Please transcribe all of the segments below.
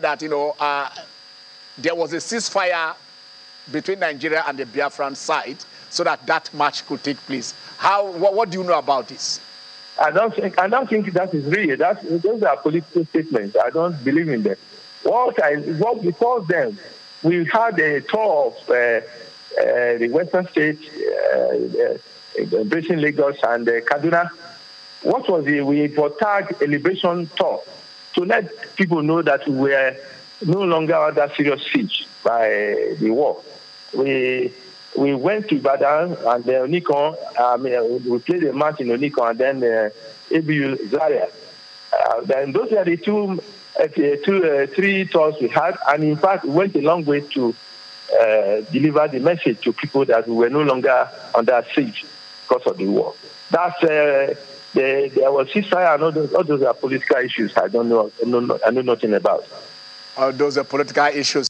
said that, there was a ceasefire between Nigeria and the Biafran side so that that match could take place. What do you know about this? I don't think that is real. Those are political statements. I don't believe in them. Before then, we had a tour of the Western states, embracing Lagos and Kaduna. What was it? We tagged a liberation tour to let people know that we were no longer under serious siege by the war. We went to Ibadan and Onikon. We played a match in Onikon and then ABU Zaria. Then those are the three tours we had, and in fact, we went a long way to deliver the message to people that we were no longer under siege because of the war. There was ceasefire and all those are political issues. I don't know. I know nothing about. Those are political issues.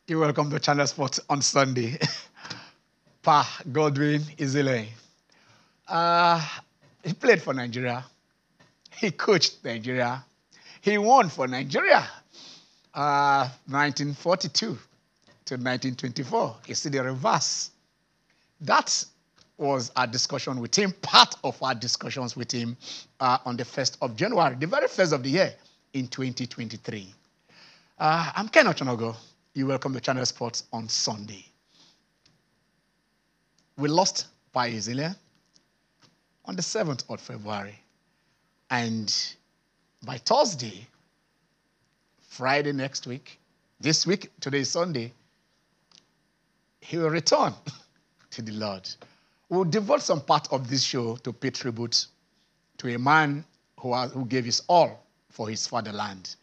You're welcome to Channel Sports on Sunday. Godwin Izilein. He played for Nigeria. He coached Nigeria. He won for Nigeria. 1942 to 1924. You see the reverse. That was our discussion with him, part of our discussions with him on the 1st of January, the very first of the year in 2023. I'm Ken Ochonogo. You welcome to Channel Sports on Sunday. We lost by Izilein on the 7th of February. And by Thursday, Friday next week, this week, today is Sunday, he will return to the Lord. We'll devote some part of this show to pay tribute to a man who gave his all for his fatherland.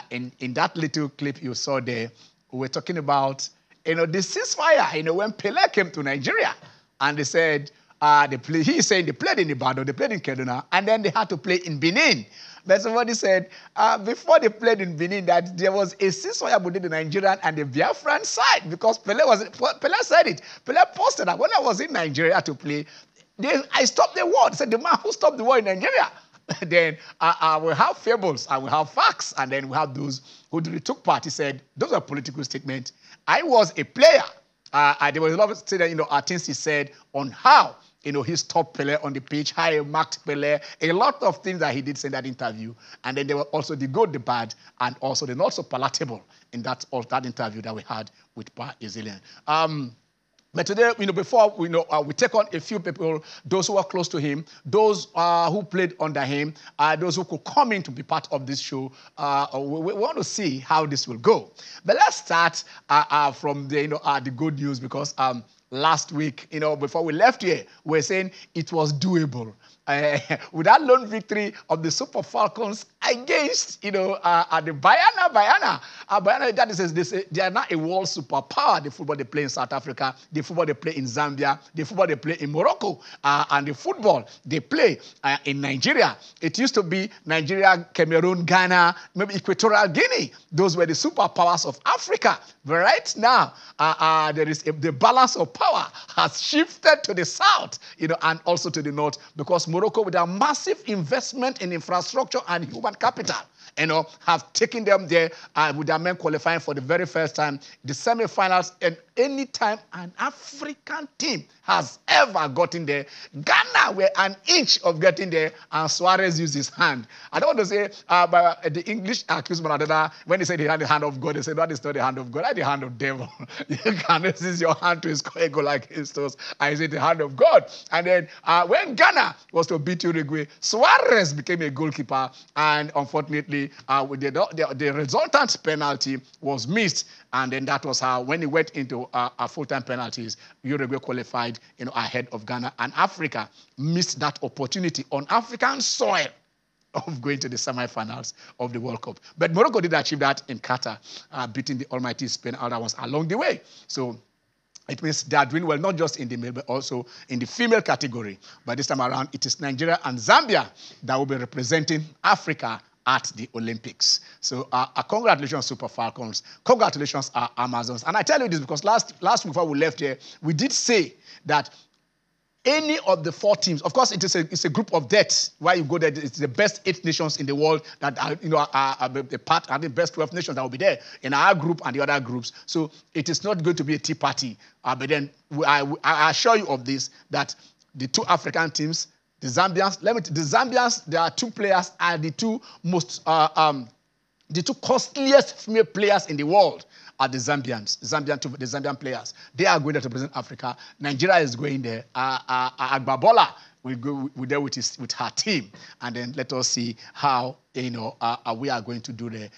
In that little clip you saw there, we were talking about, the ceasefire, when Pele came to Nigeria, and they said, he's saying they played in Ibadan, they played in Kaduna, and then they had to play in Benin. But somebody said, before they played in Benin, that there was a ceasefire between the Nigerian and the Biafran side, because Pele said it. Pele posted that when I was in Nigeria to play, I stopped the war. They said, the man who stopped the war in Nigeria. Then we have fables and we have facts, and then we have those who really took part. He said, those are political statements. I was a player. There was a lot of things he said on how he stopped Pele on the pitch, how he marked Pele, a lot of things that he did say in that interview. And then there were also the good, the bad, and also the not so palatable in that interview that we had with Pa Izilein. But today, before we take on a few people, those who are close to him, those who played under him, those who could come in to be part of this show. We want to see how this will go. But let's start from the good news, because last week, before we left here, we were saying it was doable. With that lone victory of the Super Falcons against, the Bayana. Bayana, that is, they are not a world superpower, the football they play in South Africa, the football they play in Zambia, the football they play in Morocco, and the football they play in Nigeria. It used to be Nigeria, Cameroon, Ghana, maybe Equatorial Guinea. Those were the superpowers of Africa. But right now, the balance of power has shifted to the south, and also to the north, because Morocco, with a massive investment in infrastructure and human capital, have taken them there with their men qualifying for the very first time, the semi-finals, and any time an African team has ever gotten there. Ghana were an inch of getting there, and Suarez used his hand. I don't want to say, but the English accused Maradona, when they said he had the hand of God, they said, that is not the hand of God, that's the hand of devil. You can't use your hand to score a goal like Christos. I said the hand of God. And then when Ghana was to beat Uruguay, Suarez became a goalkeeper, and unfortunately, the resultant penalty was missed. And then that was how, when he went into full-time penalties, Uruguay qualified ahead of Ghana. And Africa missed that opportunity on African soil of going to the semi-finals of the World Cup. But Morocco did achieve that in Qatar, beating the almighty Spain, other ones along the way. So it means they are doing well, not just in the male, but also in the female category. But this time around, it is Nigeria and Zambia that will be representing Africa at the Olympics. So congratulations, Super Falcons. Congratulations, Amazons. And I tell you this because last week before we left here, we did say that any of the 4 teams, of course, it's a group of death. Why you go there? It's the best 8 nations in the world that are the part, are the best 12 nations that will be there in our group and the other groups. So it is not going to be a tea party. But then I assure you of this, that the 2 African teams, the Zambians, there are 2 players, are the 2 most the 2 costliest female players in the world are the Zambians, the Zambian players. They are going there to represent Africa. Nigeria is going there. Agbabola will go there with her team, and then let us see how we are going to do there.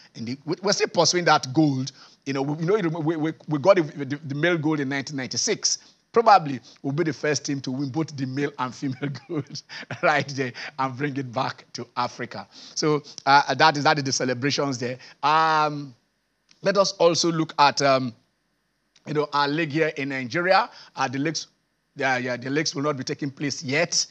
We're still pursuing that gold. We got the male gold in 1996. Probably will be the first team to win both the male and female gold right there and bring it back to Africa. So that is the celebrations there. Let us also look at our league here in Nigeria. The leagues will not be taking place yet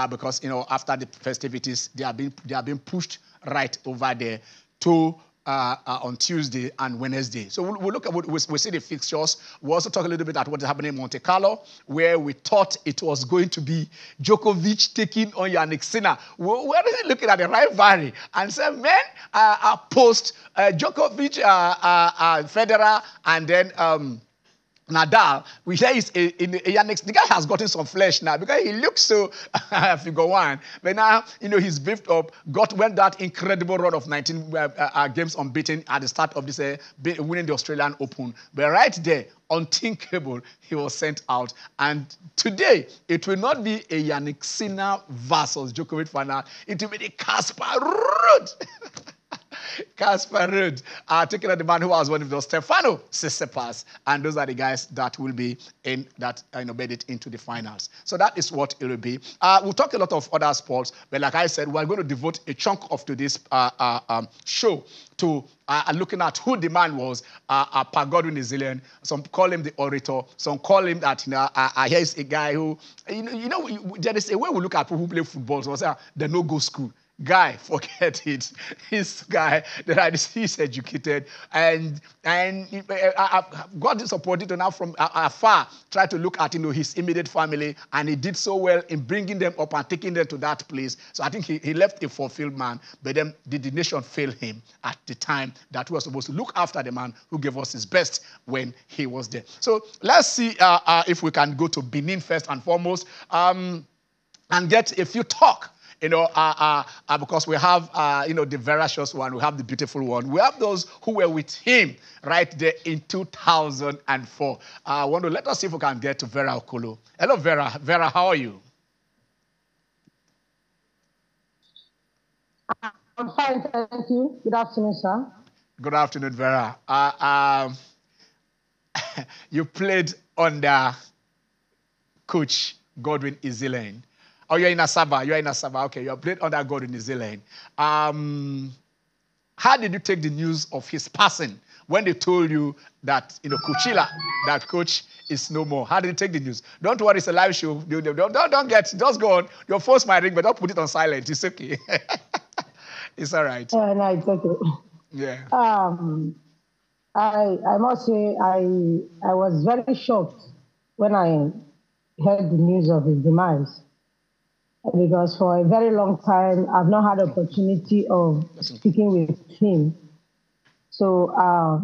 because after the festivities they are being pushed right over there to on Tuesday and Wednesday. So we'll look at we see the fixtures. We'll also talk a little bit about what is happening in Monte Carlo, where we thought it was going to be Djokovic taking on Yannick Sinner. We're really looking at the rivalry and say, man, post Djokovic, Federer, and then Nadal, we hear Yannick, the guy has gotten some flesh now because he looks so figure 1. But now, he's beefed up, went that incredible run of 19 games unbeaten at the start of this, winning the Australian Open. But right there, unthinkable, he was sent out. And today, it will not be a Yannick Sinner versus Djokovic final. It will be the Casper Ruud. Casper Ruud taking on the man who was one of those, Stefano Tsitsipas, and those are the guys that will be in that made it into the finals. So that is what it will be. We'll talk a lot of other sports, but like I said, we're going to devote a chunk of today's show to looking at who the man was. Godwin Izilein. Some call him the orator. Some call him that here's a guy who there is a way we look at people who play football. So say they no go school. Guy, forget it. This guy that he's educated and got disappointed to now from afar try to look at his immediate family, and he did so well in bringing them up and taking them to that place. So I think he left a fulfilled man, but then the nation failed him at the time that we were supposed to look after the man who gave us his best when he was there. So let's see if we can go to Benin first and foremost and get a few talk. Because we have, the veracious one, we have the beautiful one. We have those who were with him right there in 2004. Let us see if we can get to Vera Okolo. Hello, Vera. Vera, how are you? I'm fine, thank you. Good afternoon, sir. Good afternoon, Vera. You played under Coach Godwin Izilein. Oh, you're in Asaba. Okay, you played under God in Izilein. How did you take the news of his passing when they told you that, Kuchila, that coach is no more? How did you take the news? Don't worry, it's a live show. Just go on. Your phone's might ring, but don't put it on silent. It's okay. It's all right. No, it's okay. Yeah. I must say I was very shocked when I heard the news of his demise. Because for a very long time, I've not had opportunity of speaking with him. So I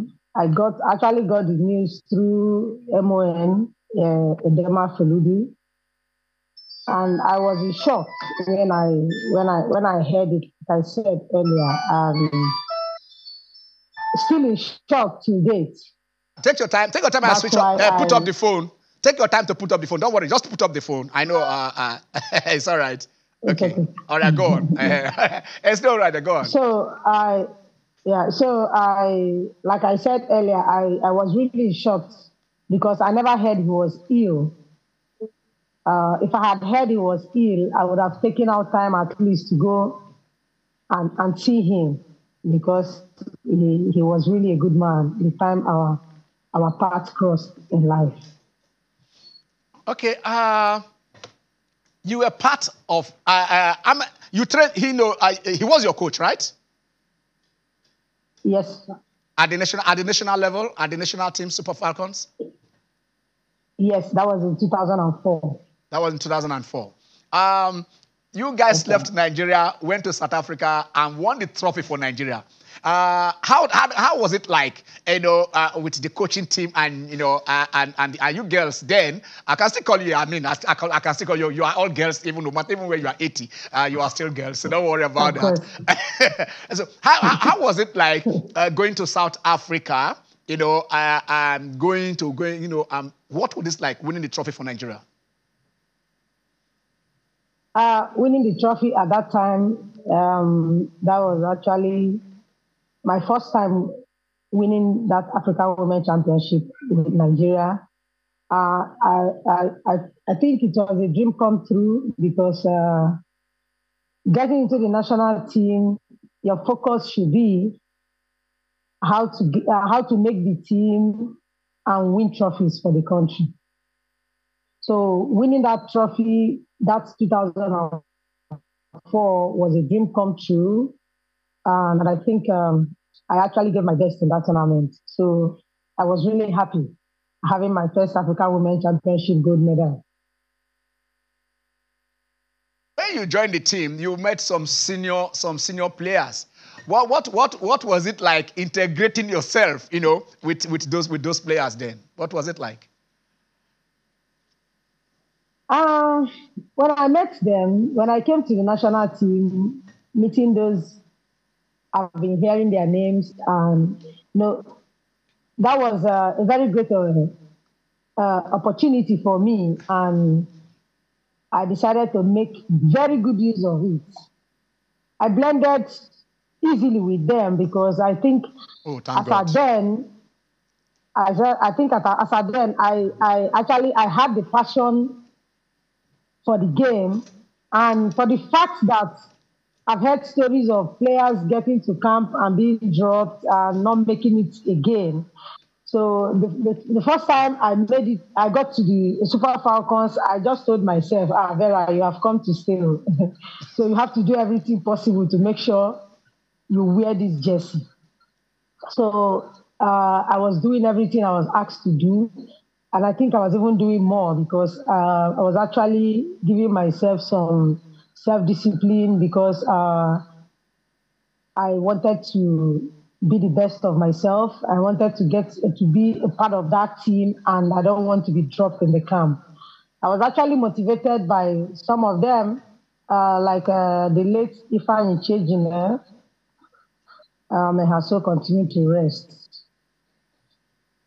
actually got the news through MON, Edema Feludi, and I was in shock when I heard it. Like I said earlier, still in shock to date. Take your time and switch up. Put up the phone. Take your time to put up the phone. Don't worry, just put up the phone. I know it's all right. Okay. All right, go on. It's all right, go on. So like I said earlier, I was really shocked because I never heard he was ill. If I had heard he was ill, I would have taken out time at least to go and see him because he was really a good man the time our paths crossed in life. Okay, you were part of. You trained. He was your coach, right? Yes. At the national level, at the national team, Super Falcons. Yes, that was in 2004. That was in 2004. You guys left Nigeria, went to South Africa, and won the trophy for Nigeria. How was it like, with the coaching team and and you girls then? I can still call you. I mean, I can still call you. You are all girls, even when you are 80, you are still girls. So don't worry about that. So how was it like going to South Africa? And what was this like winning the trophy for Nigeria? Winning the trophy at that time, that was actually my first time winning that African Women Championship with Nigeria. I think it was a dream come true because getting into the national team, your focus should be how to make the team and win trophies for the country. So winning that trophy, that's 2004, was a dream come true. And I think I actually gave my best in that tournament. So I was really happy having my first African Women Championship gold medal. When you joined the team, you met some senior players. What was it like integrating yourself, with those players then? What was it like? When I met them, when I came to the national team, meeting those, I've been hearing their names, and that was a very great opportunity for me, and I decided to make very good use of it. I blended easily with them because I think I had the passion for the game, and for the fact that I've heard stories of players getting to camp and being dropped and not making it again. So the first time I got to the Super Falcons, I just told myself, Vera, you have come to stay. So you have to do everything possible to make sure you wear this jersey. So I was doing everything I was asked to do. And I think I was even doing more because I was actually giving myself some self-discipline because I wanted to be the best of myself. I wanted to be a part of that team, and I don't want to be dropped in the camp. I was actually motivated by some of them, like the late Izilein Chejine. May her soul continue to rest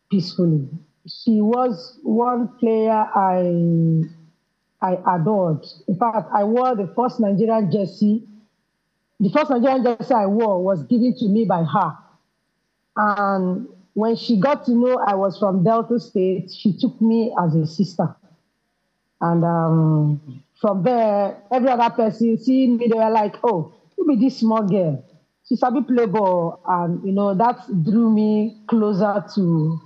peacefully. She was one player I adored. In fact, I wore the first Nigerian jersey. The first Nigerian jersey I wore was given to me by her. And when she got to know I was from Delta State, she took me as a sister. And from there, every other person seeing me, they were like, oh, who be this small girl? She sabi play ball. And, that drew me closer to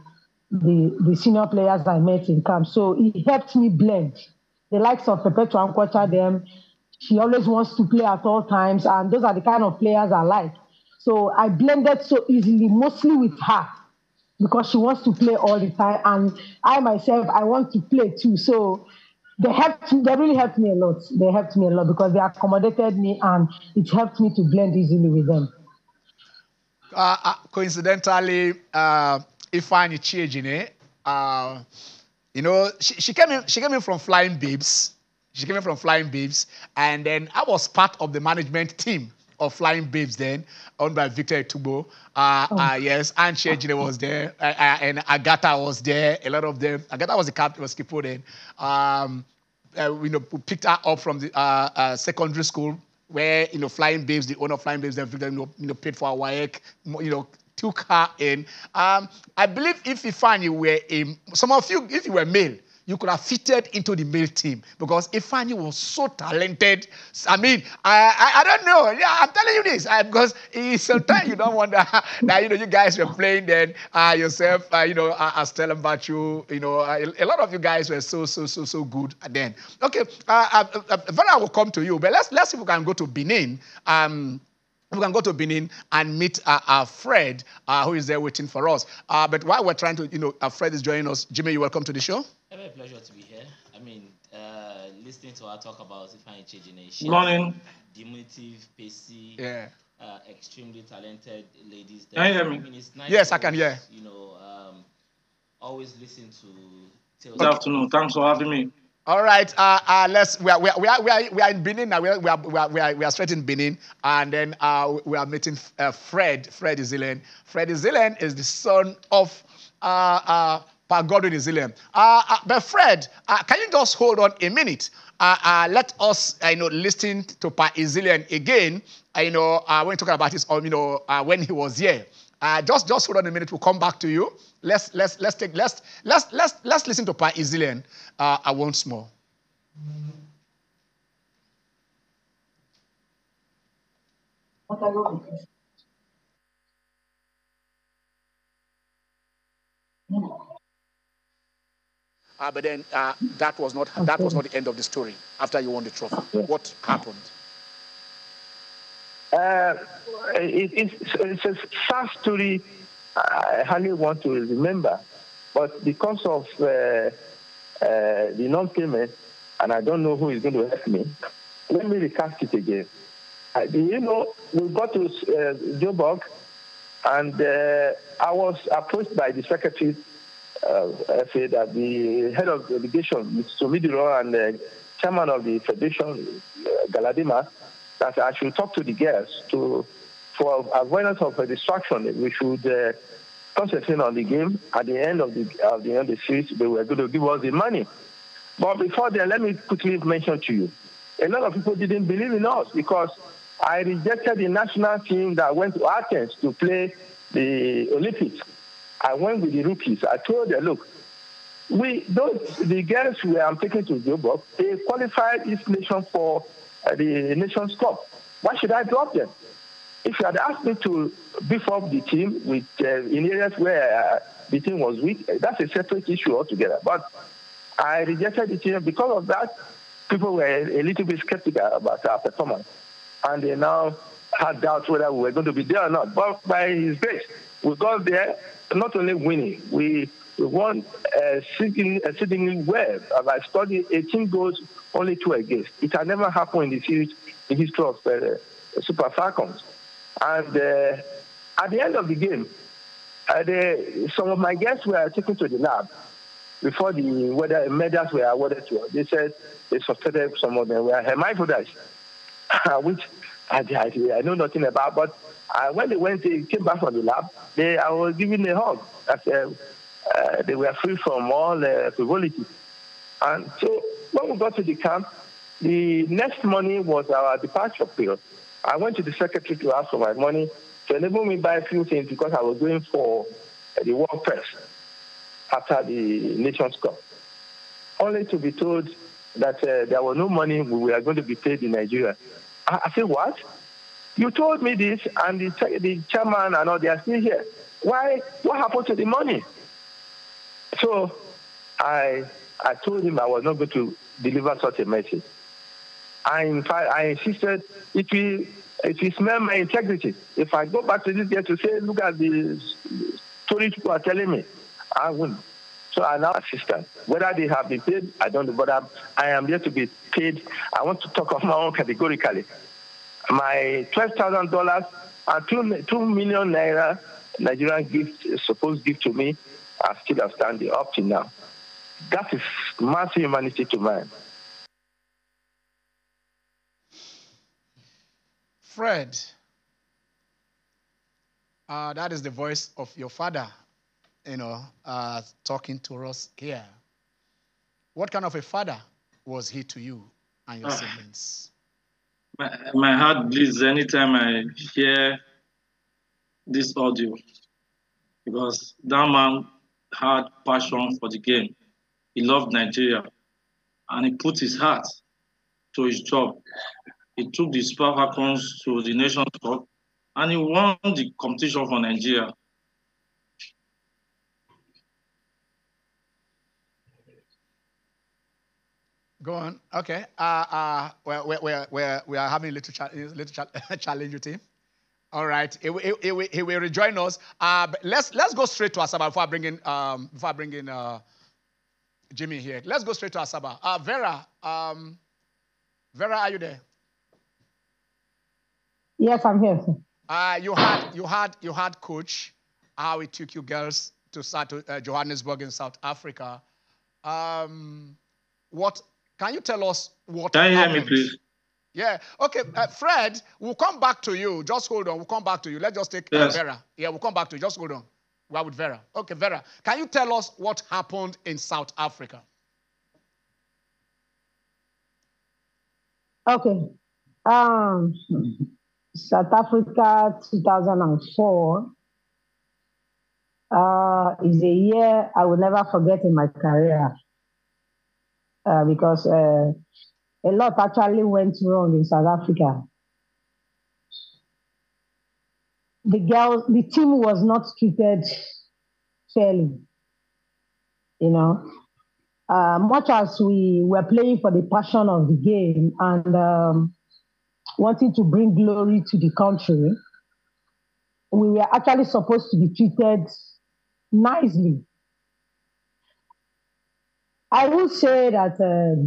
the senior players I met in camp. So it helped me blend. The likes of Perpetua Nkwacha, them, she always wants to play at all times, and those are the kind of players I like. So I blended so easily, mostly with her, because she wants to play all the time, and I myself, I want to play too. So they really helped me a lot. They helped me a lot because they accommodated me, and it helped me to blend easily with them. Coincidentally, Izilein Chejine, she came in from Flying Babes. She came in from Flying Babes, and then I was part of the management team of Flying Babes then, owned by Victor Etubo. Yes, and Chejine was there, and Agatha was there. A lot of them. Agatha was the captain, was skipper then. Picked her up from the secondary school where Flying Babes, the owner of Flying Babes, then Victor, paid for our WAEC, took her in. I believe if Izilein were some of you, if you were male, you could have fitted into the male team because Izilein was so talented. I mean, I don't know. Yeah, I'm telling you this because sometimes you don't wonder that you guys were playing then yourself. Stella Mbachu. A lot of you guys were so good then. Okay, Vera, I will come to you, but let's see if we can go to Benin. We can go to Benin and meet Fred, who is there waiting for us. But while we're trying to, Fred is joining us. Jimmy, you're welcome to the show. A pleasure to be here. I mean, listening to her talk about Izilein Chejine, Good morning. Diminutive, pacey, Yeah. extremely talented ladies. Can you hear me? I mean, it's nice. Yes, I can hear. You know, always listen to tales. Good afternoon. Thanks for having me. All right. Let's. We are in Benin now. We are straight in Benin, and then we are meeting Fred Izilein. Fred Izilein is the son of Pa Godwin Izilein. But Fred, can you just hold on a minute? Let us, listen to Pa Izilein again. When talking about his, when he was here. Just hold on a minute. We'll come back to you. Let's listen to Pa Izilein once more. But then that was not the end of the story. After you won the trophy, what happened? It's a sad story. I hardly want to remember, but because of the non-payment, and I don't know who is going to help me, let me recast it again. We got to Joburg, and I was approached by the secretary. Said that the head of the delegation, Mr. Midiro, and the chairman of the federation, Galadima, that I should talk to the girls for avoidance of a distraction. We should concentrate on the game. At the end of the series, they were going to give us the money. But before then, let me quickly mention to you, a lot of people didn't believe in us because I rejected the national team that went to Athens to play the Olympics. I went with the rookies. I told them, look, the girls who I'm taking to Joburg, they qualified this nation for the Nations Cup. Why should I drop them? If you had asked me to beef up the team with in areas where the team was weak, that's a separate issue altogether. But I rejected the team. Because of that, people were a little bit skeptical about our performance. And they now had doubts whether we were going to be there or not. But by His grace, we got there, not only winning, we won exceedingly well. As I studied, 18 goals, only 2 against. It had never happened in the series, the history of Super Falcons. And at the end of the game, some of my guests were taken to the lab before the medals were awarded to us. They said they suspected some of them were hermaphrodites, which I know nothing about. But when they came back from the lab, I was given a hug. They were free from all frivolity. And so when we got to the camp, the next morning was our departure period. I went to the secretary to ask for my money to enable me buy a few things because I was going for the work press after the Nations Cup. Only to be told that there was no money, we were going to be paid in Nigeria. I said, what? You told me this, and the chairman and all, they are still here. Why? What happened to the money? So I told him I was not going to deliver such a message. In fact, I insisted it will smell my integrity. If I go back to this guy to say, look at the stories people are telling me, I wouldn't. So I now assistant. Whether they have been paid, I don't know, but I am there to be paid. I want to talk of my own categorically. My $12,000 and 2 million naira Nigerian supposed gift to me are still outstanding up to now. That is massive humanity to mine. Fred, that is the voice of your father, talking to us here. What kind of a father was he to you and your siblings? My heart bleeds anytime I hear this audio because that man had passion for the game. He loved Nigeria and he put his heart to his job. He took the Super Falcons to the Nations Cup and he won the competition for Nigeria. Go on. Okay. We are having a little challenge with him. All right. He will rejoin us. But let's go straight to Asaba before I bring in Jimmy here. Let's go straight to Asaba. Vera, Vera, are you there? Yes, I'm here. You had coach how it took you girls to start to Johannesburg in South Africa. What can you tell us? What can you happened? hear me, please? Yeah. Okay, Fred, we'll come back to you. Just hold on. We'll come back to you. Let's just take Vera. Yeah, we'll come back to you. Just hold on. We're with Vera. Okay, Vera, can you tell us what happened in South Africa? Okay. South Africa 2004 is a year I will never forget in my career because a lot actually went wrong in South Africa. The team was not treated fairly, you know. Much as we were playing for the passion of the game and wanting to bring glory to the country, we were actually supposed to be treated nicely. I will say that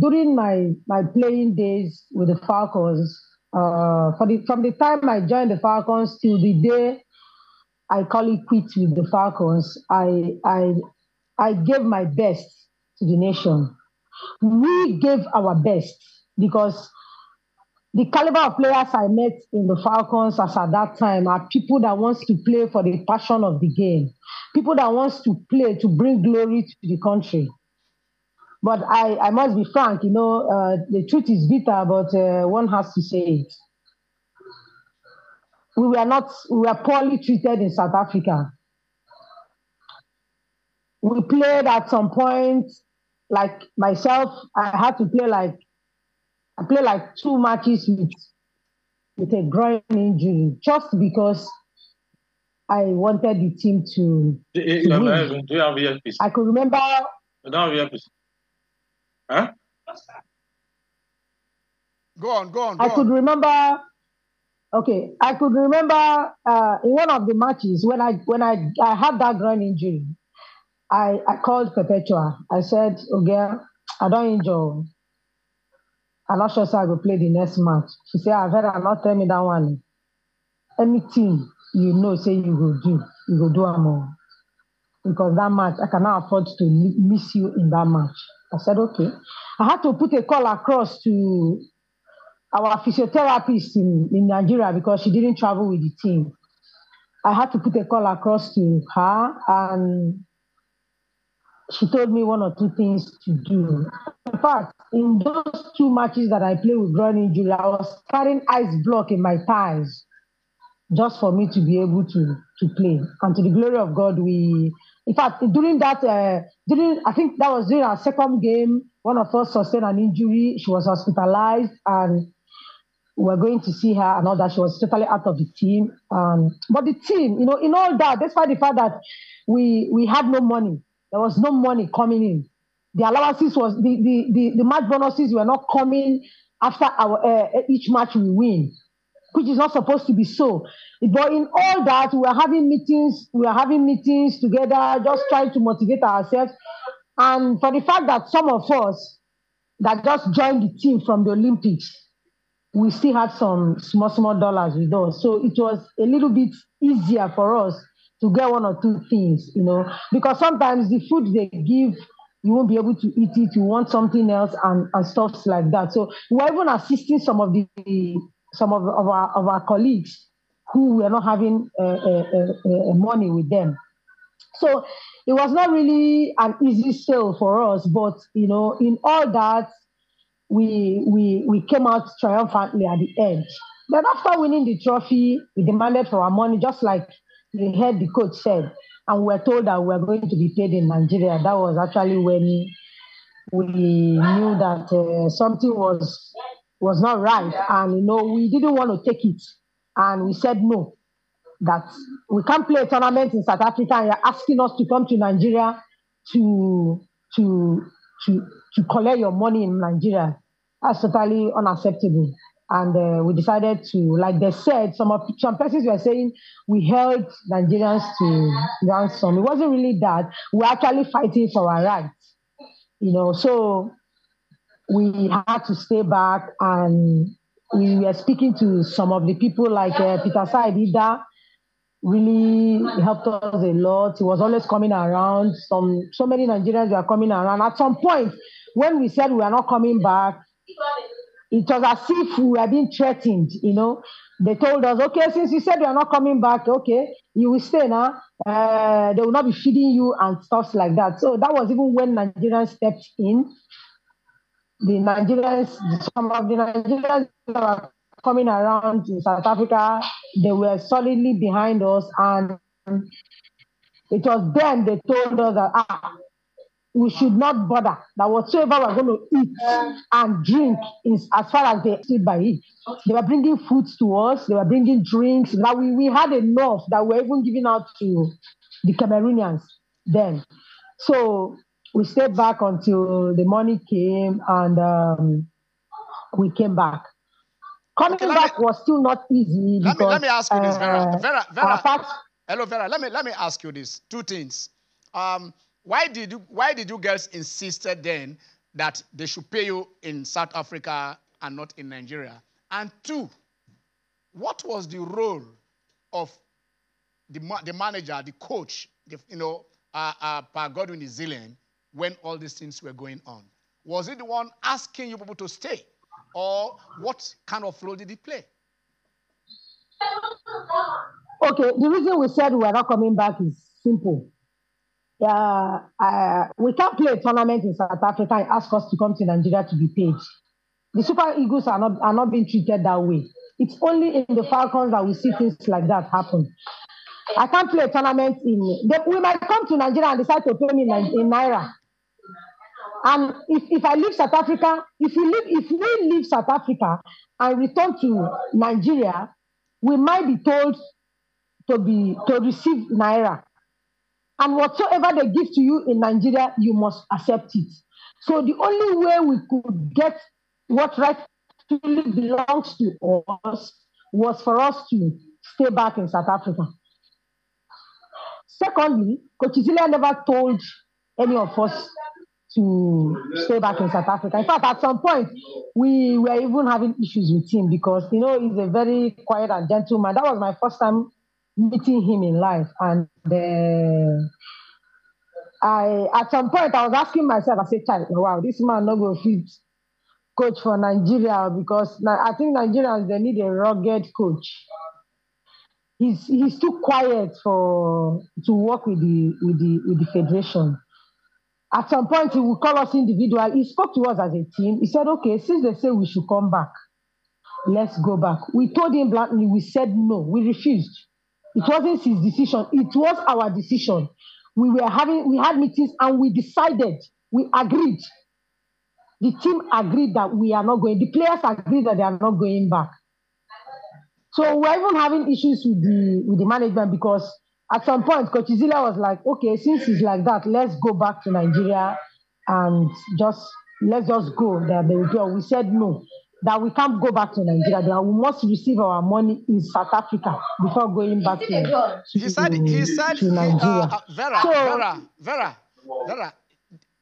during my playing days with the Falcons, from the time I joined the Falcons till the day I call it quit with the Falcons, I gave my best to the nation. We gave our best because the caliber of players I met in the Falcons as at that time are people that wants to play for the passion of the game, people that wants to play to bring glory to the country. But I must be frank, the truth is bitter, but one has to say it. We were poorly treated in South Africa. We played at some point, like myself, I had to play I played like 2 matches with a groin injury just because I wanted the team to win. Do you have earpiece? I could remember. You don't have earpiece. Huh? Go on. I could remember. Okay, I could remember in one of the matches when I had that groin injury, I called Perpetua. I said, "Okay, I don't injure. I'm not sure I will play the next match." She said, "I've heard her not tell me that one. Anything you know, say you go do more. Because that match, I cannot afford to miss you in that match." I said, "Okay." I had to put a call across to our physiotherapist in Nigeria because she didn't travel with the team. I had to put a call across to her and she told me 1 or 2 things to do. In fact, in those 2 matches that I played with groin injury, I was carrying ice block in my thighs just for me to be able to play. And to the glory of God, in fact, during that, I think that was during our second game, one of us sustained an injury. She was hospitalized and we were going to see her and all that. She was totally out of the team. But the team, in all that, despite the fact that we had no money, there was no money coming in. The allowances was, the match bonuses were not coming after each match we win, which is not supposed to be so. But in all that, we were having meetings together, just trying to motivate ourselves. And for the fact that some of us that just joined the team from the Olympics, we still had some small dollars with us. So it was a little bit easier for us to get 1 or 2 things, because sometimes the food they give, you won't be able to eat it. You want something else and stuff like that. So we were even assisting some of our colleagues who were not having money with them. So it was not really an easy sale for us, but in all that, we came out triumphantly at the end. Then after winning the trophy, we demanded for our money, just like the head the coach said, and we were told that we were going to be paid in Nigeria. That was actually when we knew that something was not right, and we didn't want to take it, and we said no, that we can't play a tournament in South Africa and you're asking us to come to Nigeria to collect your money in Nigeria. That's totally unacceptable. And we decided to, like they said, some persons were saying we held Nigerians to ransom. It wasn't really that. We're actually fighting for our rights. So we had to stay back, and we were speaking to some of the people like Peter Saidida, really helped us a lot. He was always coming around. So many Nigerians were coming around. At some point, when we said we are not coming back, it was as if we were being threatened. They told us, okay, since you said you are not coming back, okay, you will stay now. They will not be feeding you and stuff like that. So that was even when Nigerians stepped in. Some of the Nigerians that were coming around in South Africa, they were solidly behind us, and it was then they told us that we should not bother, that whatsoever we're going to eat and drink is as far as they stood by it. They were bringing foods to us, they were bringing drinks. That we had enough that we were even giving out to the Cameroonians then. So we stayed back until the money came, and we came back. Coming back was still not easy. Let me ask you this, Vera. Hello, Vera. Let me ask you this. Two things. Why did you girls insisted then that they should pay you in South Africa and not in Nigeria? And two, what was the role of the manager, the coach, Godwin Izilein, when all these things were going on? Was he the one asking you people to stay, or what kind of role did he play? Okay, the reason we said we are not coming back is simple. We can't play a tournament in South Africa and ask us to come to Nigeria to be paid. The Super Eagles are not being treated that way. It's only in the Falcons that we see things like that happen. I can't play a tournament we might come to Nigeria and decide to pay me in Naira. And if I leave South Africa, if we leave South Africa and return to Nigeria, we might be told to receive Naira. And whatsoever they give to you in Nigeria, you must accept it. So the only way we could get what rightfully belongs to us was for us to stay back in South Africa. Secondly, Coach Izilein never told any of us to stay back in South Africa. In fact, at some point, we were even having issues with him because, he's a very quiet and gentle man. That was my first time meeting him in life. And at some point, I was asking myself, I said, wow, this man not going to fit coach for Nigeria, because I think Nigerians, they need a rugged coach. He's too quiet to work with the federation. At some point, he would call us individual. He spoke to us as a team. He said, okay, since they say we should come back, let's go back. We told him bluntly, we said no, we refused. It wasn't his decision, it was our decision. We had meetings and we decided, we agreed. The team agreed that we are not going. The players agreed that they are not going back. So we're even having issues with the management, because at some point, Coach Izilein was like, okay, since it's like that, let's go back to Nigeria and let's just go there. They will go. We said no, that we can't go back to Nigeria. That we must receive our money in South Africa before going back to Nigeria. Vera,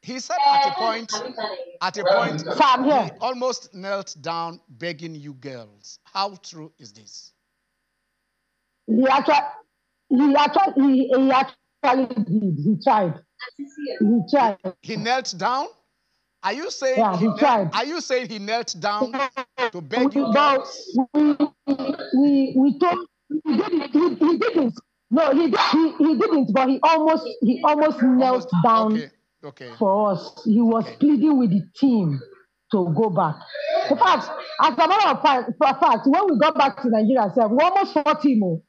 he said at a point, he almost knelt down begging you girls. How true is this? He actually did. He tried. He knelt down? Are you saying he tried? Are you saying he knelt down to beg you? We told he didn't. No, he didn't. But he almost knelt down for us. He was pleading with the team to go back. In fact, as a matter of fact, when we got back to Nigeria, we almost fought him.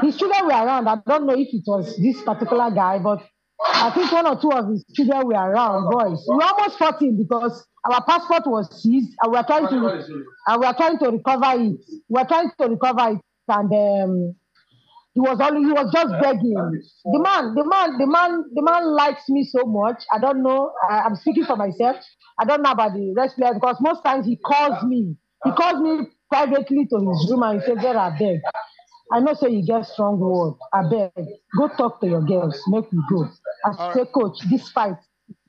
His children were around. I don't know if it was this particular guy, but I think one or two of his children were around, boys. We almost fought him because our passport was seized, and we were trying to recover it. And he was just begging. The man likes me so much. I don't know. I'm speaking for myself. I don't know about the rest players, because most times he calls me. He calls me privately to his room and he says, "Vera, I beg. I know say you get strong word. I beg. Go talk to your girls. Make me go." I say, "Coach, this fight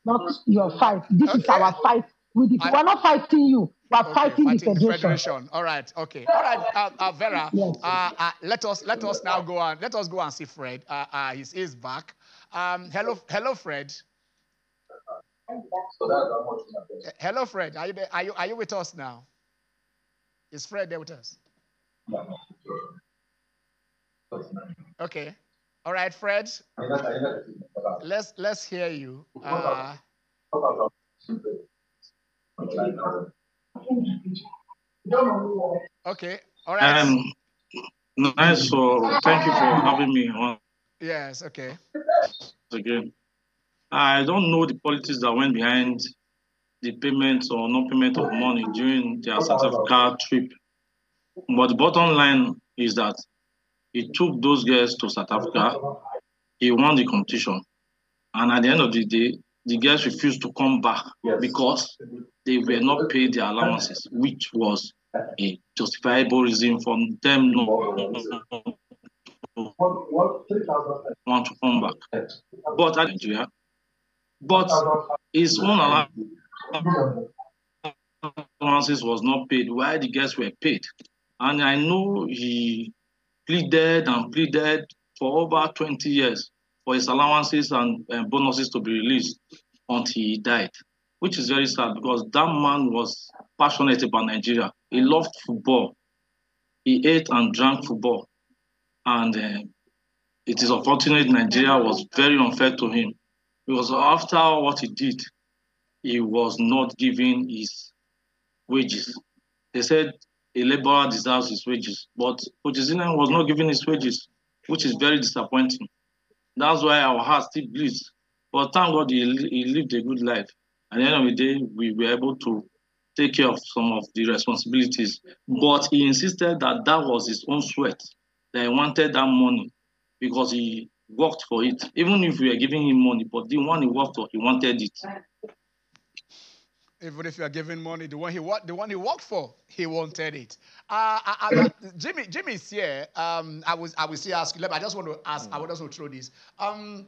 not your fight. This is our fight. We're not fighting you. We're fighting the federation. All right. Okay. All right. Vera. Yes. Let us now go on. Let us go and see Fred. He's back. Hello, Fred. Hello, Fred. Are you there? Are you with us now? Is Fred there with us? Okay. All right, Fred. Let's hear you. Okay. All right. Nice. So thank you for having me on. Yes. Okay. Again, I don't know the politics that went behind the payment or non-payment of money during their South Africa trip. But the bottom line is that he took those girls to South Africa. He won the competition. And at the end of the day, the girls refused to come back because they were not paid their allowances, which was a justifiable reason for them not want to come back. But at Nigeria, his own allowances was not paid while the girls were paid. And I know he pleaded and pleaded for over 20 years for his allowances and bonuses to be released until he died, which is very sad because that man was passionate about Nigeria. He loved football. He ate and drank football. And it is unfortunate Nigeria was very unfair to him because after what he did, he was not given his wages. They said a laborer deserves his wages, but Izilein was not given his wages, which is very disappointing. That's why our heart still bleeds. But thank God he lived a good life. At the end of the day, we were able to take care of some of the responsibilities. But he insisted that that was his own sweat, that he wanted that money because he worked for it. Even if we were giving him money, but the one he worked for, he wanted it. Even if you are giving money, the one he worked for, he wanted it. Jimmy is here. I will still ask you. I just want to ask. I just want to throw this. Can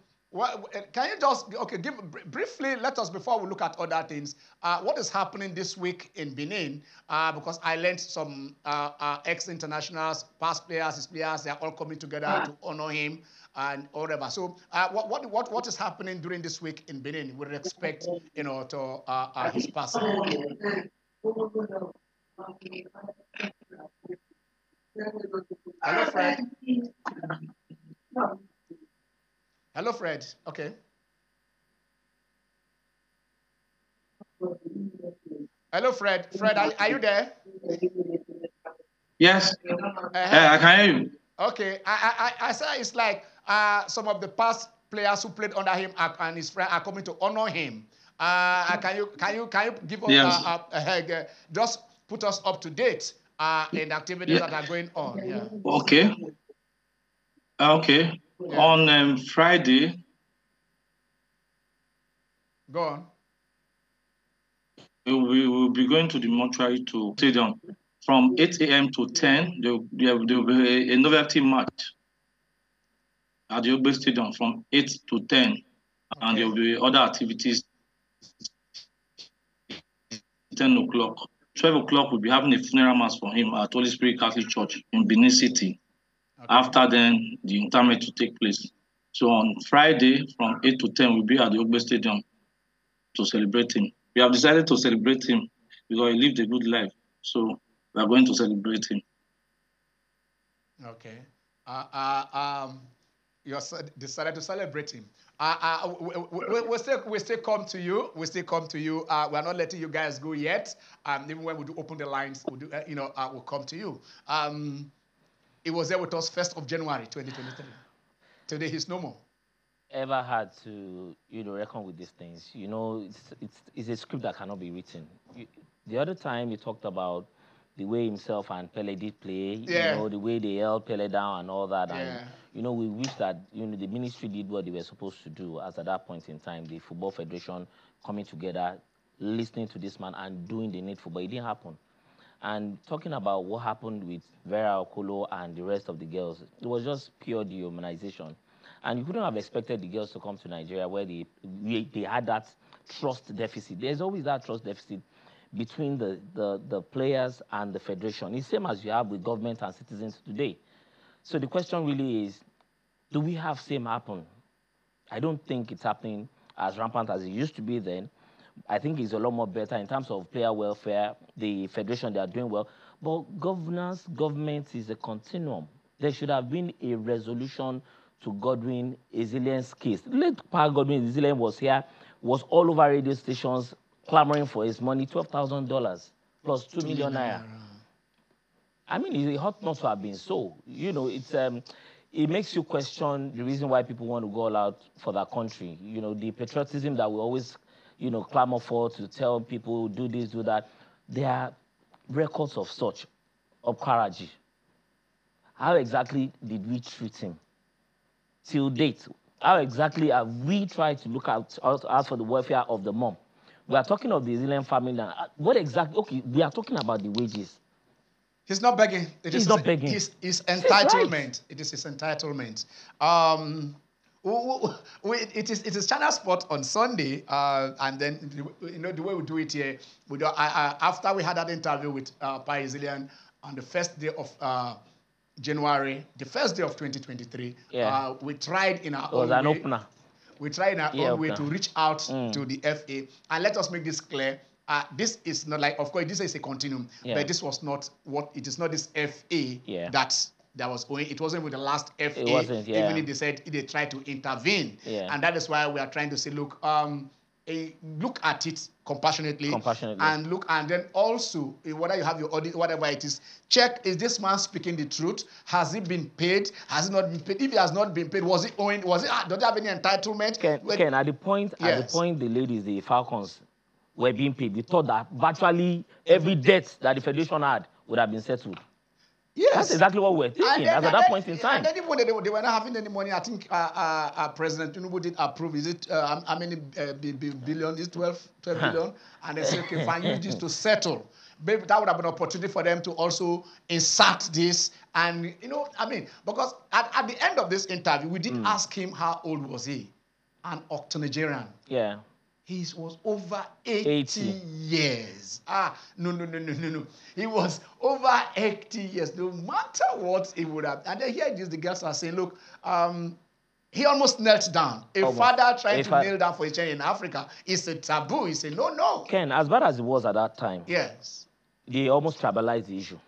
you just give briefly? Let us before we look at other things. What is happening this week in Benin? Because I learned some ex-internationals, past players, his players. They are all coming together to honor him and whatever. So, what is happening during this week in Benin with respect, to his passing? Hello, Fred. Hello, Fred. Okay. Hello, Fred. Fred, are you there? Yes. I can hear you. Okay. I say it's like some of the past players who played under him and his friend are coming to honor him. Can you give us just put us up to date in the activities that are going on? Yeah. Okay. Okay. Yeah. On Friday. Go on. We will be going to the mortuary to stadium from 8 a.m. to 10. There will be a novelty match at the Ogbe Stadium from 8 to 10. Okay. And there will be other activities 10 o'clock. 12 o'clock, we'll be having a funeral mass for him at Holy Spirit Catholic Church in Benin City. Okay. After then, the interment will take place. So on Friday, from 8 to 10, we'll be at the Ogbe Stadium to celebrate him. We have decided to celebrate him because he lived a good life. So we are going to celebrate him. Okay. You decided to celebrate him. We still come to you. We still come to you. We are not letting you guys go yet. Even when we do open the lines, we'll do. We'll come to you. He was there with us 1st of January 2023. Today he's no more. Ever had to reckon with these things? It's a script that cannot be written. The other time you talked about the way himself and Pele did play, the way they held Pele down and all that. Yeah. And, we wish that, the ministry did what they were supposed to do as at that point in time, the Football Federation coming together, listening to this man and doing the needful, but it didn't happen. And talking about what happened with Vera Okolo and the rest of the girls, it was just pure dehumanization. And you couldn't have expected the girls to come to Nigeria where they had that trust deficit. There's always that trust deficit between the players and the federation. It's the same as you have with government and citizens today. So the question really is, do we have same happen? I don't think it's happening as rampant as it used to be then. I think it's a lot more better in terms of player welfare. The federation, they are doing well. But governance, government is a continuum. There should have been a resolution to Godwin Izilein's case. Late Pa Godwin Izilein was here, was all over radio stations clamoring for his money, $12,000 plus 2 million naira. I mean, it ought not to have been so. You know, it's it makes you question the reason why people want to go all out for their country. You know, the patriotism that we always, you know, clamor for, to tell people do this, do that. There are records of such, of Karaji. How exactly did we treat him? Till date, how exactly have we tried to look out for the welfare of the mom? We are talking of the Izilein family now. What exactly? Okay, we are talking about the wages. He's not begging. He's not begging. His entitlement. Right. It is his entitlement. It is China Sport on Sunday, and then you know the way we do it here. We do, after we had that interview with Pa Izilein on the first day of January, the first day of 2023, yeah. We tried in our own way. Opener. We tried in our own way to reach out to the FA, and let us make this clear. This is not like, of course, this is a continuum, but this was not what, it is not this FA that was going. It wasn't with the last FA. It wasn't, even if they said they tried to intervene. And that is why we are trying to say, look, look at it compassionately. And look, and then also, whether you have your audit, whatever it is, check, is this man speaking the truth? Has he been paid? Has he not been paid? If he has not been paid, was he owing? Was it? Does he have any entitlement? Ken, at the point the ladies, the Falcons, were being paid, we thought that virtually every debt that the federation had would have been settled. Yes. That's exactly what we're thinking at that point in time. And then even they were not having any money, I think President Tinubu did approve, is it, how many billion? Is 12 billion? And they said, okay, fine, use this to settle. Maybe that would have been an opportunity for them to also insert this. And, you know, I mean, because at the end of this interview, we did ask him how old was he? An octogenarian. Yeah. He was over 80 years. No. He was over 80 years. No matter what he would have. And then here it is, the girls are saying, look, he almost knelt down. A father trying to kneel down for his child in Africa is a taboo. He said, no. Ken, as bad as it was at that time, they almost tribalized the issue.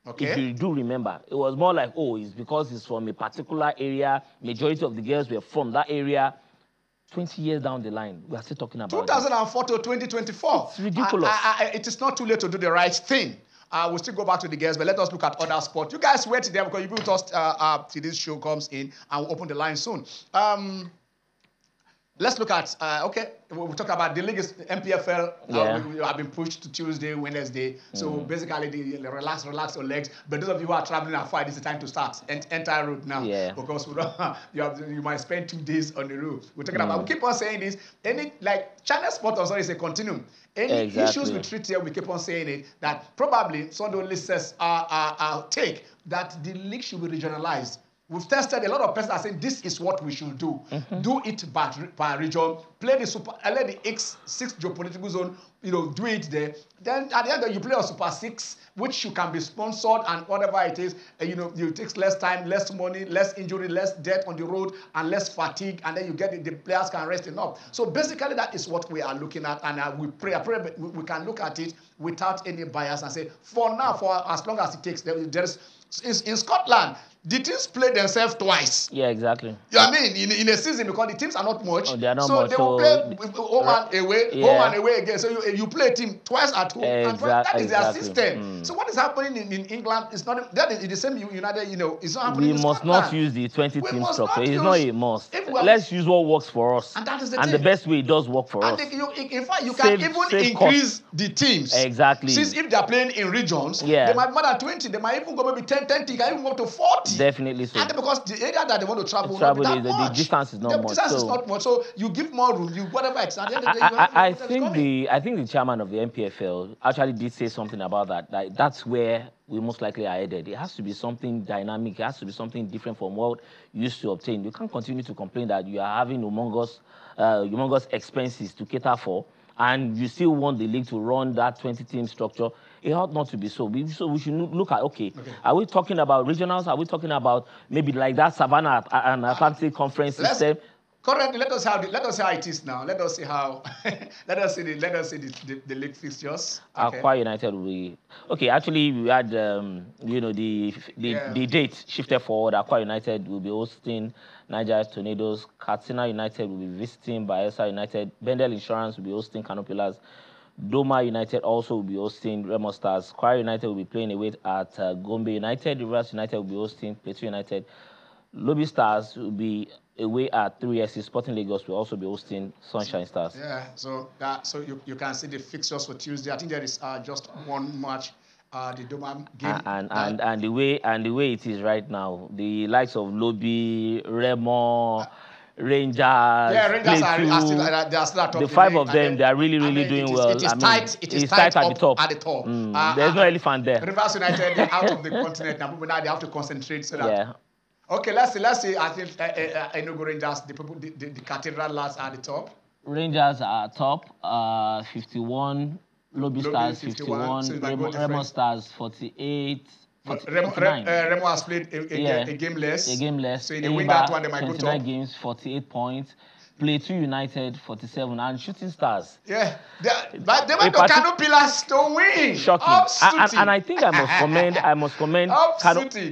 Okay. If you do remember, it was more like, oh, it's because it's from a particular area. Majority of the girls were from that area. 20 years down the line, we are still talking about 2004 to 2024. It's ridiculous. It is not too late to do the right thing. We'll still go back to the girls, but let us look at other sports. You guys wait there because you'll be with us till this show comes in, and we'll open the line soon. Let's look at, we'll talk about the league is MPFL. We have been pushed to Tuesday, Wednesday. So basically, relax your legs. But those of you who are traveling afar, this is the time to start. Enter road now. Yeah. Because we don't, you might spend 2 days on the road. We're talking about, we keep on saying this. China Sport also is a continuum. Any issues we treat here, we keep on saying it, that probably some of the listeners take that the league should be regionalized. We've tested a lot of persons are saying this is what we should do. Do it by region. Play the Super, let the X6 geopolitical zone, do it there. Then at the end, you play a Super 6, which you can be sponsored and whatever it is. It takes less time, less money, less injury, less death on the road, and less fatigue. And then you get the players can rest enough. So basically, that is what we are looking at, and we pray we can look at it without any bias and say, for now, for as long as it takes, there is in Scotland. The teams play themselves twice. Yeah, exactly. I mean, in a season, because the teams are not much. They are not much. They will play home and away, home and away again. So you play a team twice at home. And that is their system. So what is happening in England is not, that is the same United, it's not happening in Scotland. We must not use the 20-team structure. It's not a must. Let's use what works for us. And that is the thing. And the best way it does work for us. In fact, you can even increase the teams. Exactly. Since if they are playing in regions, they might be more than 20. They might even go maybe 10, you can even go to 40. Definitely so. And because the area that they want to travel the distance is not much. The distance is not much. So you give more room, whatever it's. At the end of the day, I think think the chairman of the NPFL actually did say something about that. That's where we most likely are headed. It has to be something dynamic. It has to be something different from what you used to obtain. You can't continue to complain that you are having humongous expenses to cater for, and you still want the league to run that 20-team structure. It ought not to be so. So we should look at, okay, are we talking about regionals? Are we talking about maybe like that Savannah and Atlantic Conference system? Currently, let us see how it is now. Let us see how. let us see the league fixtures. Okay. Akwa United will be okay. Actually, we had the date shifted forward. Akwa United will be hosting Niger Tornadoes. Katsina United will be visiting Bayelsa United. Bendel Insurance will be hosting Kano Pillars. Doma United also will be hosting Remo Stars. Kwara United will be playing away at Gombe United. Rivers United will be hosting Plateau United. Lobby Stars will be away at 3SC. Sporting Lagos will also be hosting Sunshine Stars. Yeah, so you can see the fixtures for Tuesday. I think there is just one match, the Doma game. And the way it is right now, the likes of Lobby, Remo, Rangers, Rangers are still at top. The five of them, they are really doing well. It is tight at the top. At the top. There's no elephant there. Rivers United, they're out of the continent now. Now they have to concentrate so that. Yeah. Okay, let's see. I think Enugu Rangers, the Cathedral lads are at the top. Rangers are top, 51. Lobby Stars 51. So Remo Stars 48. Remo has played a game less. A game less. So if they win that one, they might go top. 29 games, 48 points. Plateau United 47 and Shooting Stars. Yeah, but they went to Kano Pillars to win. Shocking. And I think I must commend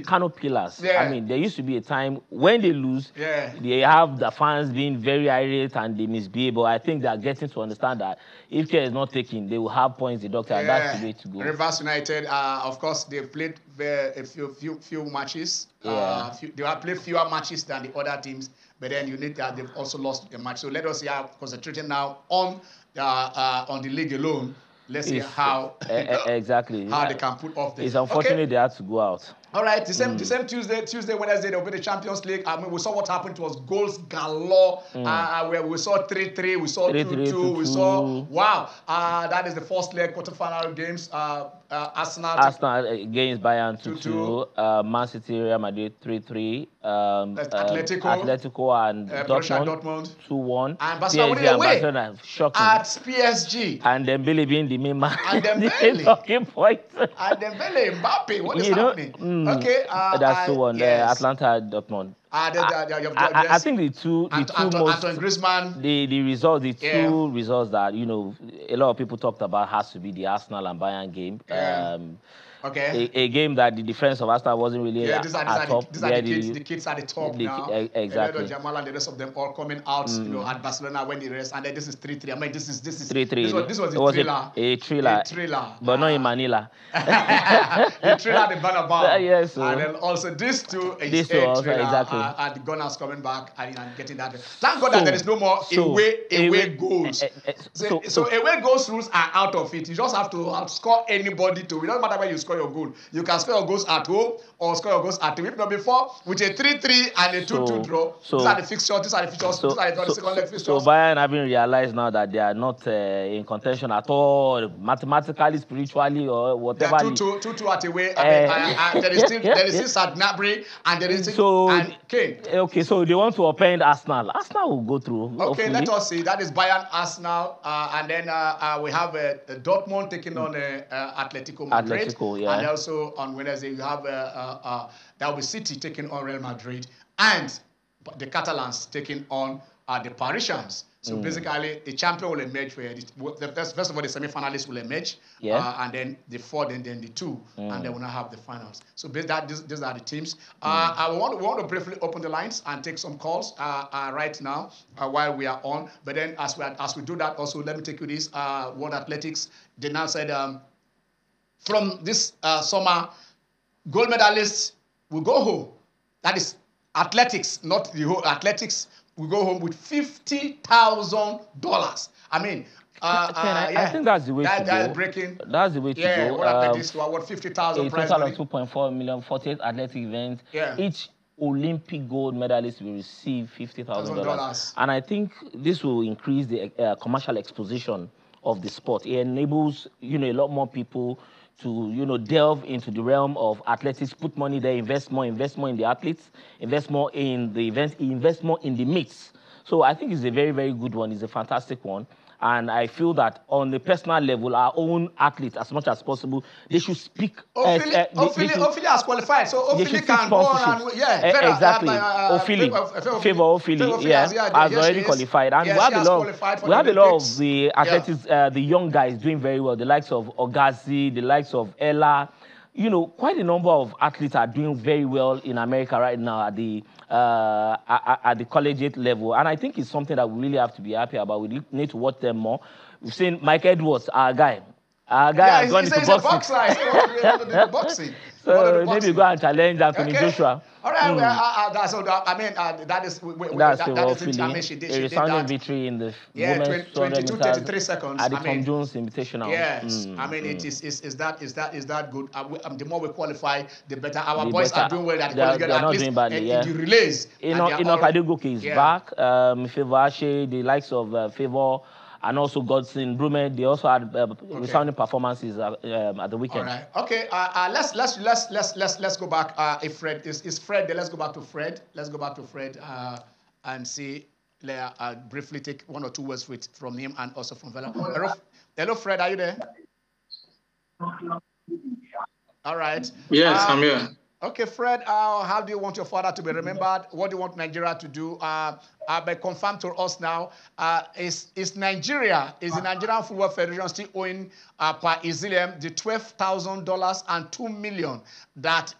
Kano Pillars. Yeah. I mean, there used to be a time when they lose, they have the fans being very irate and they misbehave. But I think they are getting to understand that if care is not taken, they will have points deducted. And that's the way to go. Rivers United, of course, they've played a few matches. They have played fewer matches than the other teams. But then they've also lost a match. So let us see how concentrating now on the league alone. Let's see how exactly how they can put off this. It's unfortunate they had to go out. All right, the same Tuesday, Wednesday, there will be the Champions League. I mean, we saw what happened. It was goals galore. Where we saw 3-3, we saw 2-2, we saw that is the first leg quarterfinal games. Arsenal against Bayern 2-2. Man City, Real Madrid 3-3. Atletico and Dortmund 2-1. And Barcelona shocking at PSG. And Dembele being the main man. And Dembele talking point. And Dembele, Mbappe, what is happening? Okay, that's the one. Atlanta, Dortmund. I think the two most Griezmann. The results, two results that a lot of people talked about has to be the Arsenal and Bayern game. Okay. A game that the defense of Arsenal wasn't really at top. The kids at the top now. Exactly. Jamal and the rest of them all coming out, at Barcelona when they rest. And then this is 3-3. I mean, this is 3-3. This was a thriller. But not in Manila. A thriller at the Bernabeu. Yes. And then also these two also, exactly. And the Gunners coming back and getting that. Thank God that there is no more away goals. So away goals rules are out of it. You just have to outscore anybody to. It doesn't matter where you score your goal. You can score your goals at home or score your goals at home. If not before, with a 3-3 and a 2-2 draw, these are the fixtures, these are the second leg fixtures. So Bayern having realized now that they are not in contention at all, mathematically, spiritually, or whatever. They are 2-2 at away. There is still Sad Gnabry and there is Kane. Okay, so they want to upend Arsenal. Arsenal will go through. Okay, hopefully. Let us see. That is Bayern, Arsenal, and then we have Dortmund taking on Atletico Madrid. And also on Wednesday, you have that will be City taking on Real Madrid and the Catalans taking on the Parisians. So basically, the champion will emerge. First of all, the semi-finalists will emerge, and then the fourth, and then the two, and then we'll now have the finals. So these are the teams. I want to briefly open the lines and take some calls right now while we are on. But then as we do that, also let me take you this World Athletics. They now said from this summer, gold medalists will go home. That is athletics, not the whole athletics. We go home with $50,000. I mean, I think that's the way to go. That's breaking. That's the way to go. Yeah, what athletics to award 50,000 prize total money. of 2.4 million, 48 athletic events. Yeah. Each Olympic gold medalist will receive $50,000. And I think this will increase the commercial exposition of the sport. It enables, a lot more people to, delve into the realm of athletics, put money there, invest more in the athletes, invest more in the events, invest more in the mix. So I think it's a very, very good one. It's a fantastic one. And I feel that on the personal level, our own athletes, as much as possible, they should speak. Ophili has qualified, so Ophili can go on and exactly. Ophili, has already qualified, and we have a lot of the athletics, the young guys doing very well. The likes of Ogazi, the likes of Ella. Quite a number of athletes are doing very well in America right now at the collegiate level. And I think it's something that we really have to be happy about. We need to watch them more. We've seen Mike Edwards, our guy. Has gone into boxing. So maybe go and challenge Anthony Joshua. All right, that is a resounding victory in the women's 22-33 seconds. At the Tom Jones Invitational. Yes, is that good? The more we qualify, the better. Our boys are doing well. They're not doing badly. In the relays. Enoch Adegoke is back. Favor Ashe, the likes of Favor, and also Godwin, Brume, they also had resounding performances at the weekend. All right. Okay. Let's go back. If Fred is Fred, then let's go back to Fred. And see. Briefly take one or two words from him and also from Vela. Hello, Fred. Are you there? All right. Yes, I'm here. Okay, Fred, how do you want your father to be remembered? What do you want Nigeria to do? But confirm to us now, is the Nigerian Football Federation still owing per Izilein the $12,000 and $2 million that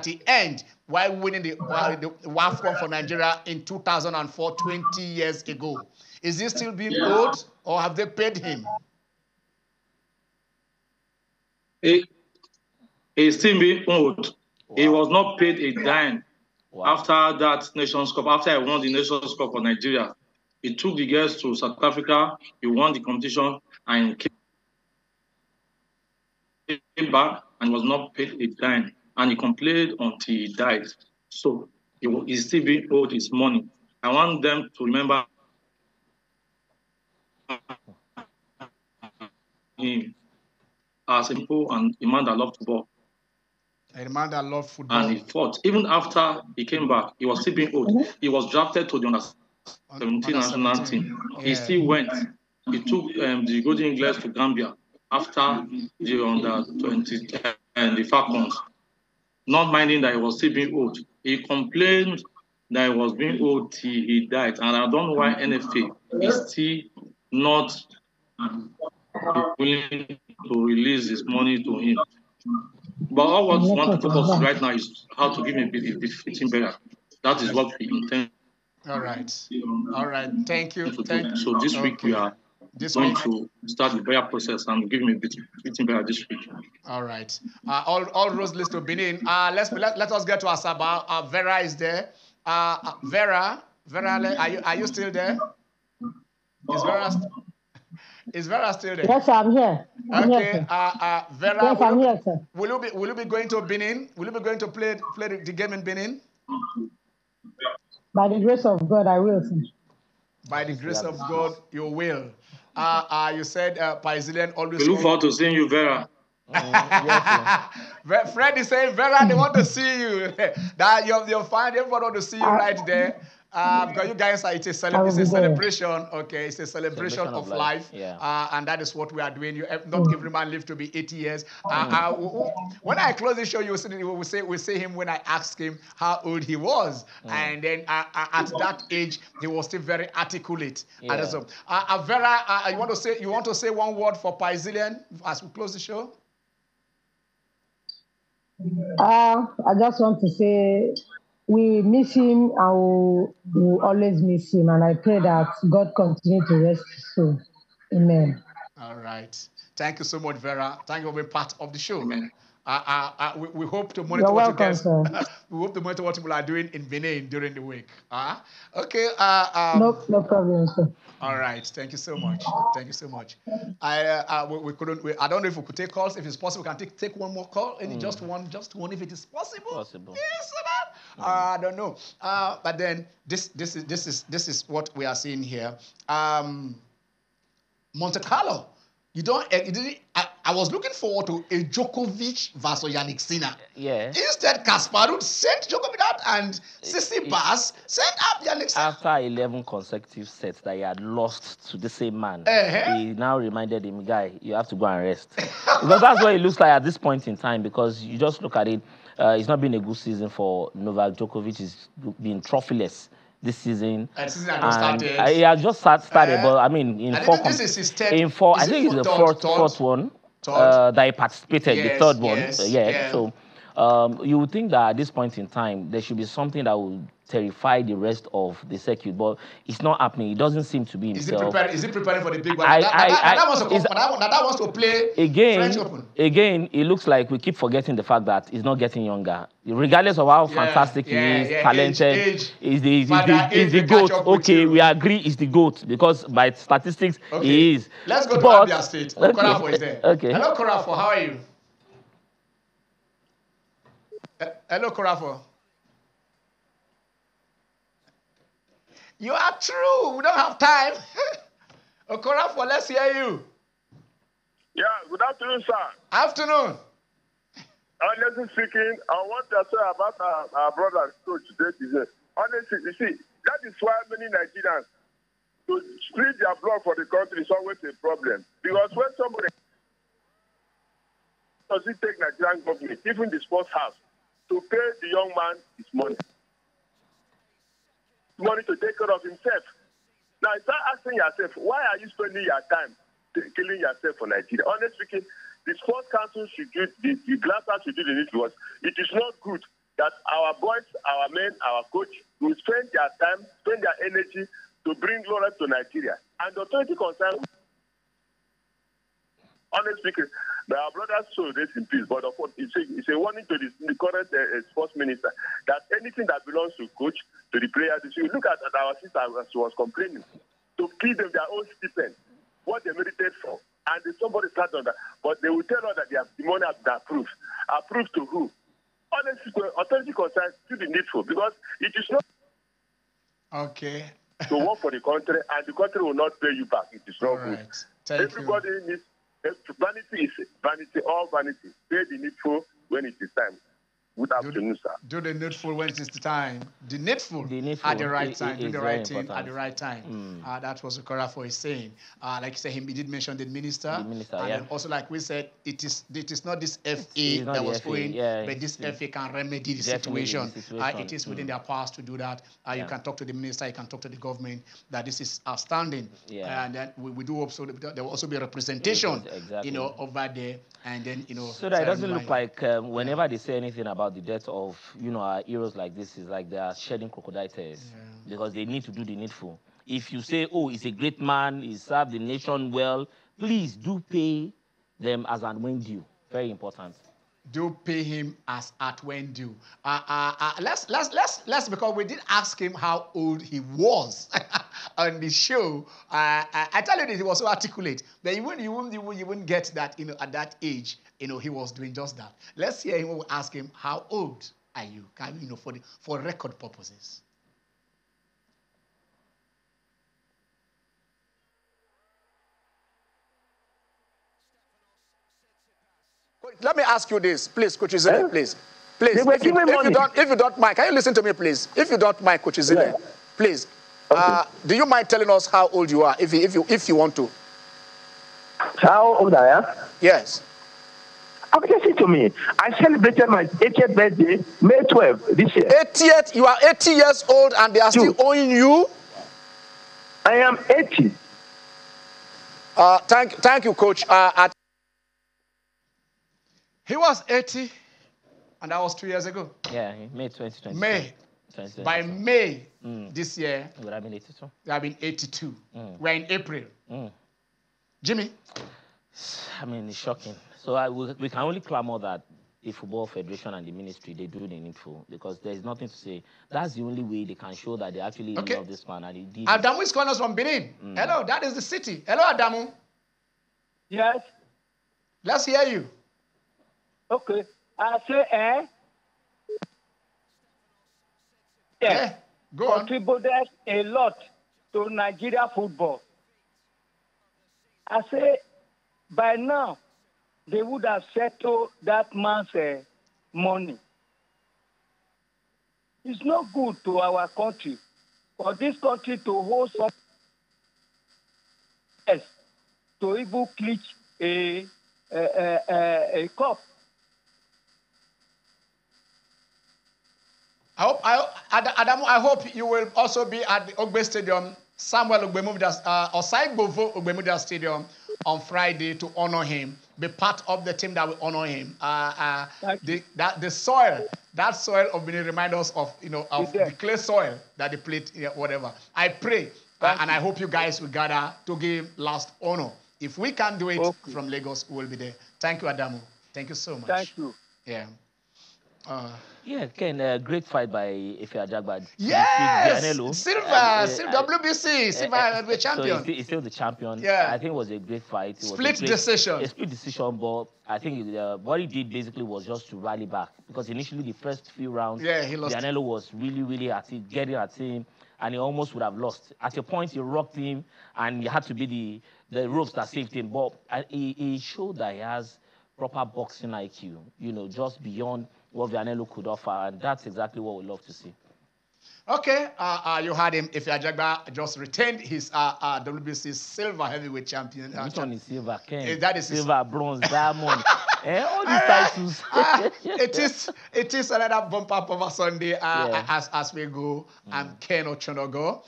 he earned while winning the WAFCON for Nigeria in 2004, 20 years ago? Is he still being owed, or have they paid him? He's still being owed. Wow. He was not paid a dime after that Nations Cup. After I won the Nations Cup for Nigeria, he took the girls to South Africa. He won the competition and came back and was not paid a dime. And he complained until he died. So he's still being owed his money. I want them to remember him as a people and a man that loved football. A man that loved football. And he fought. Even after he came back, he was still being owed. He was drafted to the under-17 national team. Yeah. He still went. He took the Golden Eagles to Gambia after the under-20 and the Falcons. Not minding that he was still being owed. He complained that he was being owed till he died. And I don't know why NFA is still not willing to release his money to him. But all what we want to focus right now is how to give him a befitting burial. That is what we intend. All right. Thank you. So this week we are going to start the burial process and give him a befitting burial this week. All right. All roads lead to Benin. Let us get to Asaba. Vera is there. Vera, are you still there? Is Vera still there? Yes, I'm here. Okay, Vera, yes, I'm here, sir. Will you be going to Benin? Will you be going to play the game in Benin? By the grace of God, I will, sir. By the grace of God, you will. You said Izilein always. We look forward to seeing you, Vera. Fred is saying, Vera, they want to see you. That you're fine. Everybody want to see you right there. Because you guys it's a celebration. Okay, it's a celebration of life. Yeah. And that is what we are doing. Not every man live to be 80 years. When I close the show, you will say him when I asked him how old he was, and then at that age he was still very articulate. Yeah. And so, Vera, you want to say one word for Izilein as we close the show? I just want to say we miss him and we will always miss him. And I pray that God continue to rest his soul. Amen. All right. Thank you so much, Vera. Thank you for being part of the show. Amen. We hope to monitor what you guys. We hope to monitor what people are doing in Benin during the week. Okay. No problem, sir. All right. Thank you so much. I don't know if we could take calls. If it's possible, we can take one more call. Just one, if it is possible. Yes, I don't know. But then this is what we are seeing here. Monte Carlo. You don't. I was looking forward to a Djokovic versus Yannick Sinner. Yeah. Instead, Kasparov sent Djokovic out and Tsitsipas sent up Yannick Sinner. After 11 consecutive sets that he had lost to the same man, he now reminded him, guy, you have to go and rest. Because that's what it looks like at this point in time. Because you just look at it, it's not been a good season for Novak Djokovic. He's been trophyless this season. And season has started. He has just started, but I mean, in four. This is his third. I think it's the fourth one that he participated. Yes, the third one. Yes, So you would think that at this point in time there should be something that will terrify the rest of the circuit, but it's not happening. It doesn't seem to be himself. Is he preparing for the big one? That wants to play French Open. Again, it looks like we keep forgetting the fact that he's not getting younger. Regardless of how fantastic he is, talented, is the GOAT. Okay, we agree he's the GOAT because by statistics he is. Let's go to Abia State. Korafo is there. Okay. Hello, Korafo. How are you? Hello, Korafo. You are true. We don't have time. Korafo, let's hear you. Yeah, good afternoon, sir. Afternoon. Honestly speaking, I want to say about our brother coach today. Honestly, you see, that is why many Nigerians to split their blood for the country is always a problem. Because when somebody does it take Nigerian government, even the sports house, to pay the young man his money. Money to take care of himself. Now, start asking yourself, why are you spending your time killing yourself for Nigeria? Honestly speaking, the sports council should do, the Glasshouse should do the need to us. It is not good that our boys, our men, our coach will spend their time, spend their energy to bring glory to Nigeria. And the authority concerned, honestly speaking, our brothers show this in peace, but of course, it's a warning to the current sports minister that anything that belongs to coach, to the players, you look at our sister as she was complaining, to give them their own stipend, what they merited for, and somebody started on that. But they will tell us that the money has been approved. Approved to who? Honestly, authority concerns to the needful because it is not okay to work for the country, and the country will not pay you back. It is not good. Everybody needs. Vanity is vanity, all vanity. Pay the needful when it is time. Good afternoon, sir. Do the needful when it is the time. The needful at the right time. Do the right thing at the right time. That was what Korafo is saying. Like you said, he did mention the minister. And then also, like we said, it is not this FA that was going, but this FA can remedy the situation. It is within their powers to do that. You can talk to the minister, you can talk to the government, that this is outstanding. And then we do hope so that there will also be a representation, over there. And then, so that it doesn't look like whenever they say anything about the death of, our heroes like this, is like they are shedding crocodile tears because they need to do the needful. If you say, oh, he's a great man, he served the nation well, please do pay them as and when due. Very important. Do pay him as at when due. Let's because we did ask him how old he was on the show. I tell you this, he was so articulate that you wouldn't get that, at that age, he was doing just that. Let's hear him when we ask him, how old are you? For record purposes. Let me ask you this, please, Coach Izilein, please. Please, if you don't mind, can you listen to me, please? If you don't mind, Coach Izilein, please. Do you mind telling us how old you are, if you want to? How old I am? Yes. Listen to me. I celebrated my 80th birthday, May 12th this year. 80th? You are 80 years old and they are still owing you? I am 80. Thank you, Coach. He was 80, and that was 2 years ago. Yeah, May 2020. May. By May this year, it would have been 82. It would have been 82. We're in April. Jimmy? I mean, it's shocking. So we can only clamor that the Football Federation and the ministry, they do the needful because there's nothing to say. That's the only way they can show that they actually love this man. And he did. Adamu is calling us from Benin. Hello, that is the city. Hello, Adamu. Yes. Let's hear you. Okay. I say, Yeah. Go on. Contributed a lot to Nigeria football. I say, by now, they would have settled that man's money. It's not good to our country, for this country to hold some to even clinch a cup. Adamu, I hope you will also be at the Ogbe Stadium, Samuel Ogbemudia, Osai Bovo Ogbemudia Stadium on Friday to honor him. Be part of the team that will honor him. The soil, that soil of Benin remind us of the clay soil that they played, whatever. I pray and I hope you guys will gather to give last honor. If we can't do it from Lagos, we will be there. Thank you, Adamu. Thank you so much. Thank you. Yeah. Ken, great fight by Ife Ajagba. Yes! Silver WBC, Silver heavyweight champion. So he's still the champion. Yeah. I think it was a great fight. It was split decision. A split decision, but I think what he did basically was just to rally back. Because initially, the first few rounds, he lost. Canelo was really at it, getting at him, and he almost would have lost. At a point, he rocked him, and he had to be the ropes that saved him. But he showed that he has proper boxing IQ, just beyond what Canelo could offer, and that's exactly what we love to see. Okay, you had him. Ife Ajagba just retained his WBC silver heavyweight champion. Which one is silver, Ken? That is silver, bronze, diamond. All these titles. It is another bumper over Sunday as we go. I'm Ken Ochonogo.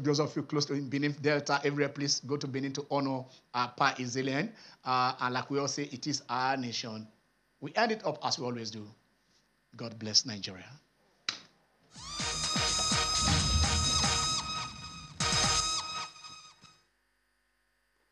Those of you close to Benin Delta, everywhere, please go to Benin to honor Pa Izilein. And like we all say, it is our nation. We end it up as we always do. God bless Nigeria.